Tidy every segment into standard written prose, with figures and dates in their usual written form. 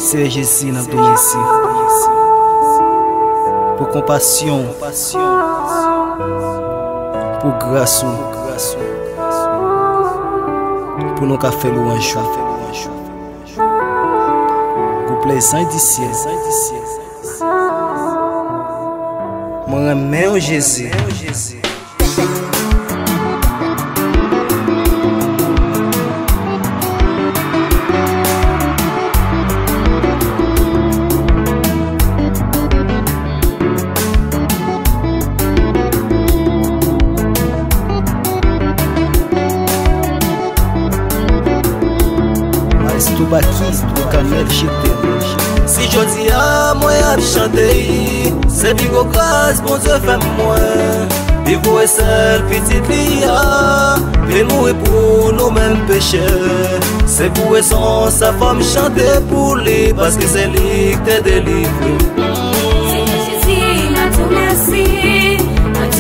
C'est Jésus dans le ici. Pour compassion, pour grâce, pour nous qu'a fait louange, pour plaisir du ciel. Moi remets Jésus. Si je dis à moi à chanter, c'est bigo grâce, bon Dieu fait moi. Vivre seul, petite lia, il mourir pour nous mêmes pécheurs. C'est pour raison sa femme chanter pour lui, parce que c'est lui qui t'a délivré. Seigneur Jésus, à tout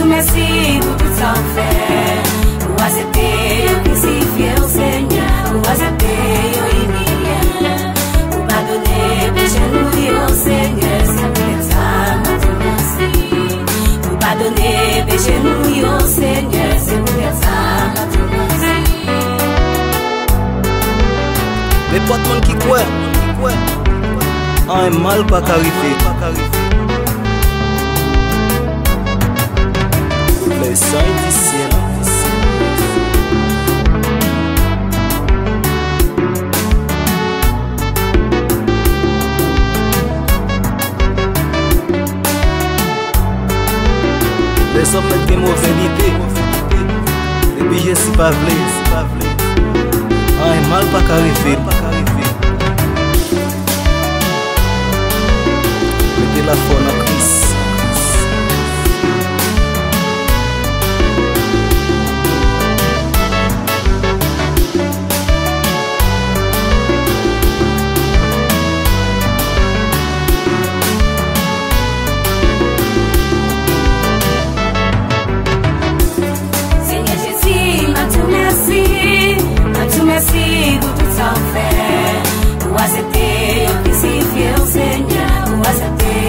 merci pour tout ça fait. Pour accepter, crucifier au Seigneur, pour accepter, humilier, pour pardonner, péché nous, au Seigneur, c'est pour ça, tout merci. Pour pardonner, péché nous, au Seigneur, c'est pour ça, tout merci. Mais pas tout le monde qui croit, un mal pas qu'arriver. Les saints du ciel. Les hommes mettent des mauvaises idées. Et puis je suis pas vlé. Un mal pas qu'arriver. Mettez la foi en Christ. Merci pour tout ça fait. Pour accepter, crucifier au Seigneur, pour accepter,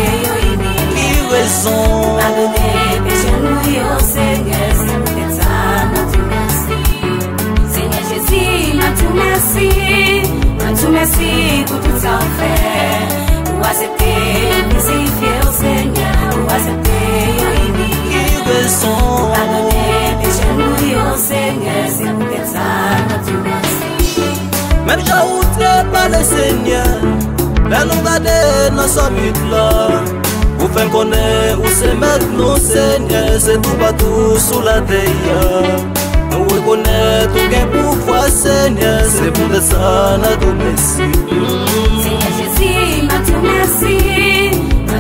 humilier. Raison. Pardonner, péché nous, au Seigneur, c'est peut-être ça, tout merci. Seigneur Jésus, tout merci pour tout ça fait. Pour accepter, crucifier au Seigneur, pour accepter, humilier. Raison. Pardonner, péché nous, au Seigneur, c'est peut-être ça, tout merci. Même j'avoue pas le Seigneur, là nous garder dans sa but là. Vous faites connaître où c'est maintenant Seigneur, c'est tout partout sous la terre. Nous reconnaissons tout gain pour voir Seigneur, c'est pour ça notre merci. Seigneur Jésus,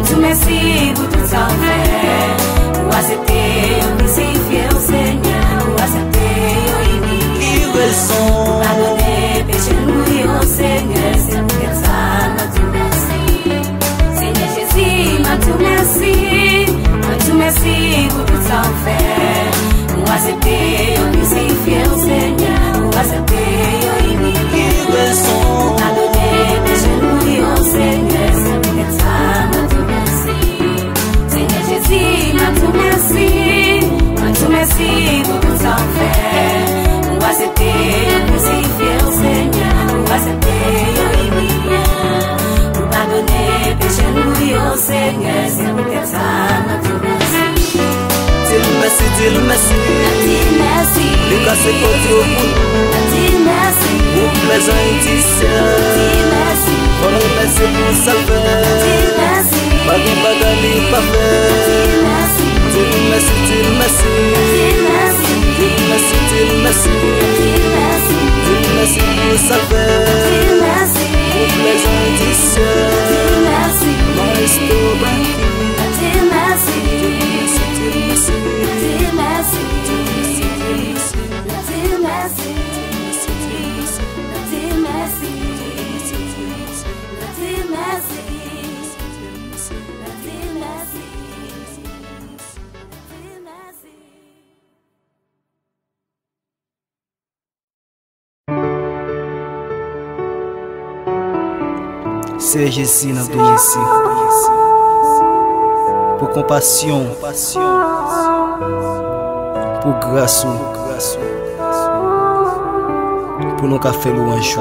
tout merci pour tout ça fait. Pour accepter, crucifier au Seigneur, pour accepter, humilier. Raison. Pardonner, péché nous, au Seigneur, c'est pour ça, tout merci. Seigneur Jésus, tout merci pour tout ça fait. Pour accepter, crucifier au Seigneur, pour accepter, humilier. Raison. Pardonner, péché nous, au Seigneur, c'est pour ça, tout merci. Seigneur Jésus, tout merci pour tout ça fait. Pour accepter, crucifier au Seigneur, pour accepter, humilier. Pour pardonner, péché nous, au Seigneur, c'est pour ça, tout merci. Dis le merci. Les gars c'est pour Dieu. Pour plaisir du ciel. Pour nous merci pour salver. Pas de bagarre, pas fait. Dis le merci. Merci pour salver. Pour plaisir du ciel. Maestro Branqui. C'est Jésus n'a pas ici. Pour compassion, pour grâce, pour nous qu'a fait louange.